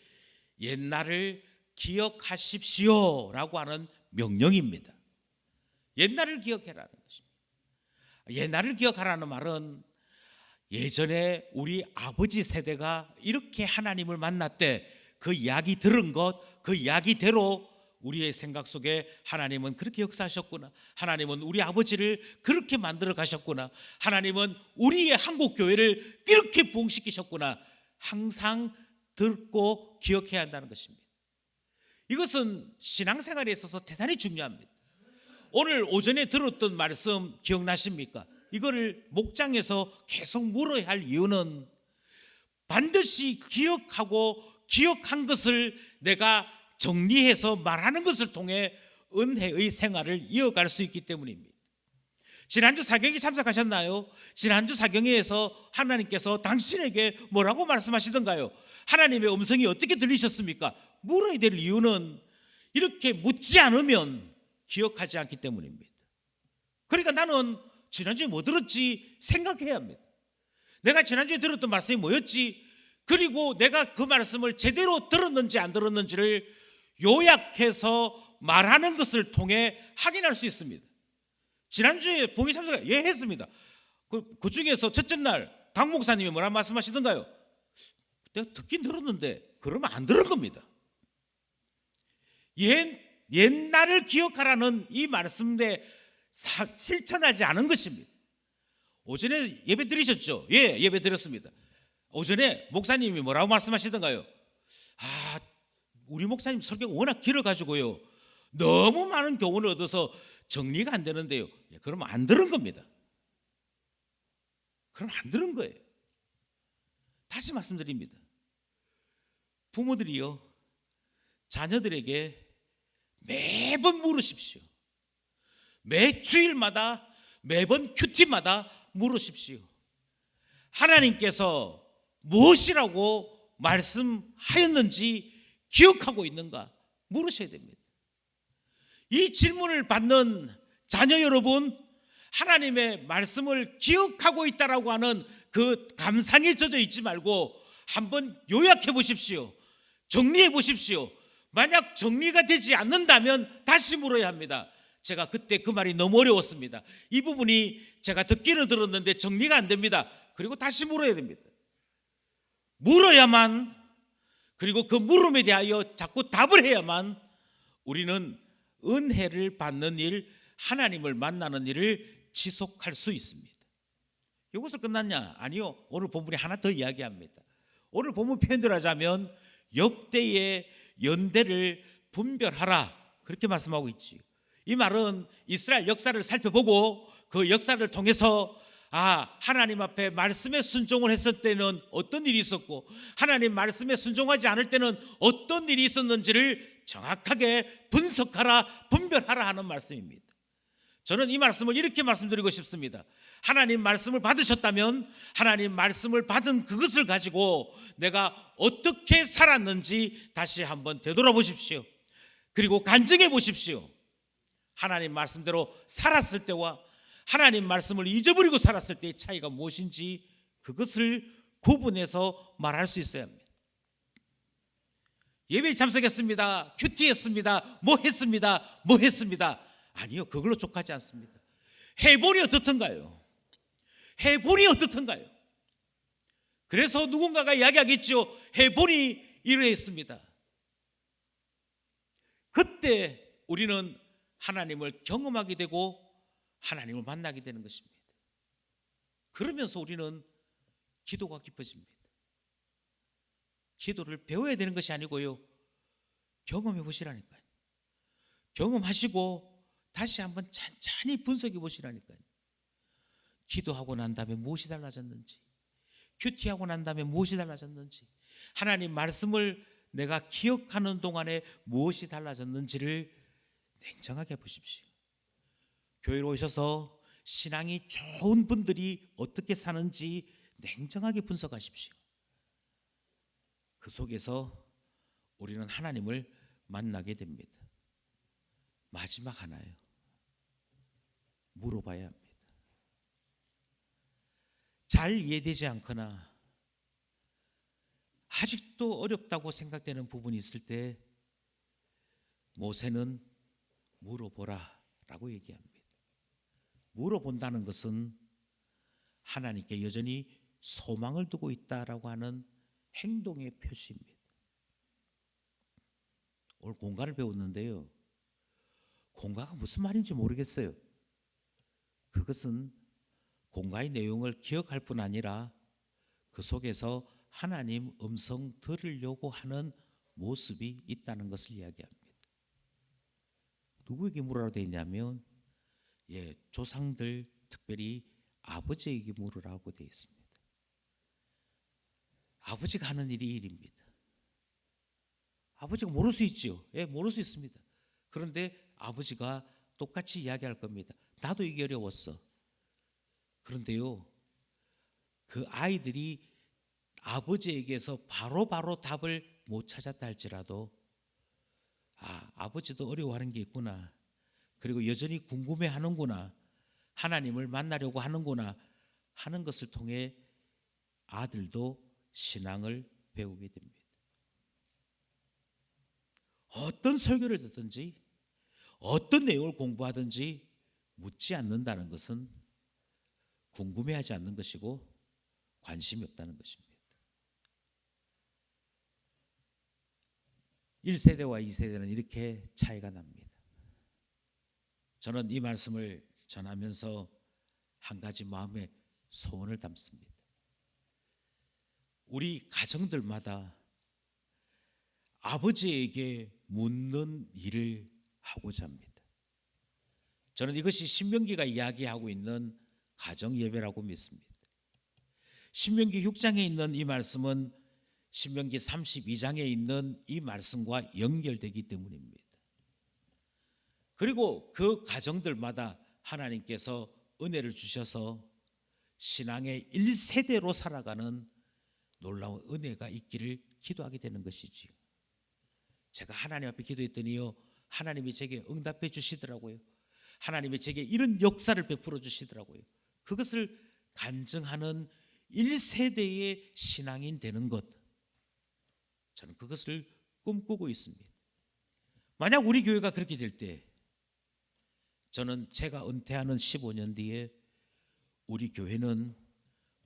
옛날을 기억하십시오라고 하는 명령입니다. 옛날을 기억해라는 것입니다. 옛날을 기억하라는 말은 예전에 우리 아버지 세대가 이렇게 하나님을 만났대, 그 이야기 들은 것, 그 이야기대로 우리의 생각 속에 하나님은 그렇게 역사하셨구나, 하나님은 우리 아버지를 그렇게 만들어 가셨구나, 하나님은 우리의 한국교회를 이렇게 부흥시키셨구나, 항상 듣고 기억해야 한다는 것입니다. 이것은 신앙생활에 있어서 대단히 중요합니다. 오늘 오전에 들었던 말씀 기억나십니까? 이거를 목장에서 계속 물어야 할 이유는 반드시 기억하고 기억한 것을 내가 정리해서 말하는 것을 통해 은혜의 생활을 이어갈 수 있기 때문입니다. 지난주 사경에 참석하셨나요? 지난주 사경회에서 하나님께서 당신에게 뭐라고 말씀하시던가요? 하나님의 음성이 어떻게 들리셨습니까? 물어야 될 이유는 이렇게 묻지 않으면 기억하지 않기 때문입니다. 그러니까 나는 지난주에 뭐 들었지 생각해야 합니다. 내가 지난주에 들었던 말씀이 뭐였지? 그리고 내가 그 말씀을 제대로 들었는지 안 들었는지를 요약해서 말하는 것을 통해 확인할 수 있습니다. 지난주에 봉의 참사가 했습니다. 그 중에서 첫째 날 강 목사님이 뭐라 말씀하시던가요? 내가 듣긴 들었는데 그러면 안 들은 겁니다. 옛날을 기억하라는 이 말씀에 실천하지 않은 것입니다. 오전에 예배 드리셨죠? 예, 예배 드렸습니다. 오전에 목사님이 뭐라고 말씀하시던가요? 우리 목사님 설교가 워낙 길어가지고요, 너무 많은 교훈을 얻어서 정리가 안 되는데요. 예, 그러면 안 들은 겁니다. 그럼 안 들은 거예요. 다시 말씀드립니다. 부모들이요, 자녀들에게 매번 물으십시오. 매 주일마다, 매번 큐티마다 물으십시오. 하나님께서 무엇이라고 말씀하였는지 기억하고 있는가 물으셔야 됩니다. 이 질문을 받는 자녀 여러분, 하나님의 말씀을 기억하고 있다라고 하는 그 감상에 젖어 있지 말고 한번 요약해 보십시오. 정리해 보십시오. 만약 정리가 되지 않는다면 다시 물어야 합니다. 제가 그때 그 말이 너무 어려웠습니다. 이 부분이 제가 듣기는 들었는데 정리가 안 됩니다. 그리고 다시 물어야 됩니다. 물어야만, 그리고 그 물음에 대하여 자꾸 답을 해야만 우리는 은혜를 받는 일, 하나님을 만나는 일을 지속할 수 있습니다. 이것을 끝났냐? 아니요. 오늘 본문에 하나 더 이야기합니다. 오늘 본문 표현대로 하자면 역대의 연대를 분별하라, 그렇게 말씀하고 있지요. 이 말은 이스라엘 역사를 살펴보고 그 역사를 통해서 하나님 앞에 말씀에 순종을 했을 때는 어떤 일이 있었고 하나님 말씀에 순종하지 않을 때는 어떤 일이 있었는지를 정확하게 분석하라, 분별하라 하는 말씀입니다. 저는 이 말씀을 이렇게 말씀드리고 싶습니다. 하나님 말씀을 받으셨다면 하나님 말씀을 받은 그것을 가지고 내가 어떻게 살았는지 다시 한번 되돌아보십시오. 그리고 간증해 보십시오. 하나님 말씀대로 살았을 때와 하나님 말씀을 잊어버리고 살았을 때의 차이가 무엇인지 그것을 구분해서 말할 수 있어야 합니다. 예배에 참석했습니다, 큐티했습니다, 뭐 했습니다. 아니요, 그걸로 족하지 않습니다. 해보니 어떻던가요? 해보니 어떻던가요? 그래서 누군가가 이야기하겠죠. 해보니 이러했습니다. 그때 우리는 하나님을 경험하게 되고 하나님을 만나게 되는 것입니다. 그러면서 우리는 기도가 깊어집니다. 기도를 배워야 되는 것이 아니고요, 경험해 보시라니까요. 경험하시고 다시 한번 찬찬히 분석해 보시라니까요. 기도하고 난 다음에 무엇이 달라졌는지, 큐티하고 난 다음에 무엇이 달라졌는지, 하나님 말씀을 내가 기억하는 동안에 무엇이 달라졌는지를 냉정하게 보십시오. 교회로 오셔서 신앙이 좋은 분들이 어떻게 사는지 냉정하게 분석하십시오. 그 속에서 우리는 하나님을 만나게 됩니다. 마지막 하나요, 물어봐야 합니다. 잘 이해되지 않거나 아직도 어렵다고 생각되는 부분이 있을 때 모세는 물어보라 라고 얘기합니다. 물어본다는 것은 하나님께 여전히 소망을 두고 있다라고 하는 행동의 표시입니다. 오늘 공가를 배웠는데요, 공가가 무슨 말인지 모르겠어요. 그것은 공가의 내용을 기억할 뿐 아니라 그 속에서 하나님 음성 들으려고 하는 모습이 있다는 것을 이야기합니다. 누구에게 물으라고 되어 있냐면 조상들, 특별히 아버지에게 물으라고 되어 있습니다. 아버지가 하는 일이 이 일입니다. 아버지가 모를 수 있죠. 모를 수 있습니다. 그런데 아버지가 똑같이 이야기할 겁니다. 나도 이게 어려웠어. 그런데요, 그 아이들이 아버지에게서 바로바로 답을 못 찾았다 할지라도 아버지도 어려워하는 게 있구나, 그리고 여전히 궁금해하는구나, 하나님을 만나려고 하는구나 하는 것을 통해 아들도 신앙을 배우게 됩니다. 어떤 설교를 듣든지 어떤 내용을 공부하든지 묻지 않는다는 것은 궁금해하지 않는 것이고 관심이 없다는 것입니다. 1세대와 2세대는 이렇게 차이가 납니다. 저는 이 말씀을 전하면서 한 가지 마음에 소원을 담습니다. 우리 가정들마다 아버지에게 묻는 일을 하고자 합니다. 저는 이것이 신명기가 이야기하고 있는 가정 예배라고 믿습니다. 신명기 6장에 있는 이 말씀은 신명기 32장에 있는 이 말씀과 연결되기 때문입니다. 그리고 그 가정들마다 하나님께서 은혜를 주셔서 신앙의 1세대로 살아가는 놀라운 은혜가 있기를 기도하게 되는 것이지요. 제가 하나님 앞에 기도했더니요, 하나님이 제게 응답해 주시더라고요. 하나님이 제게 이런 역사를 베풀어 주시더라고요. 그것을 간증하는 1세대의 신앙인 되는 것, 저는 그것을 꿈꾸고 있습니다. 만약 우리 교회가 그렇게 될 때, 저는 제가 은퇴하는 15년 뒤에 우리 교회는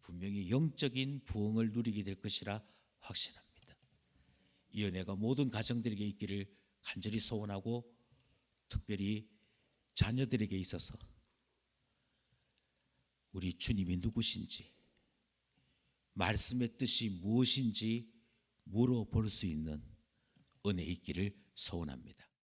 분명히 영적인 부흥을 누리게 될 것이라 확신합니다. 이 은혜가 모든 가정들에게 있기를 간절히 소원하고, 특별히 자녀들에게 있어서 우리 주님이 누구신지, 말씀의 뜻이 무엇인지 물어볼 수 있는 은혜 있기를 소원합니다.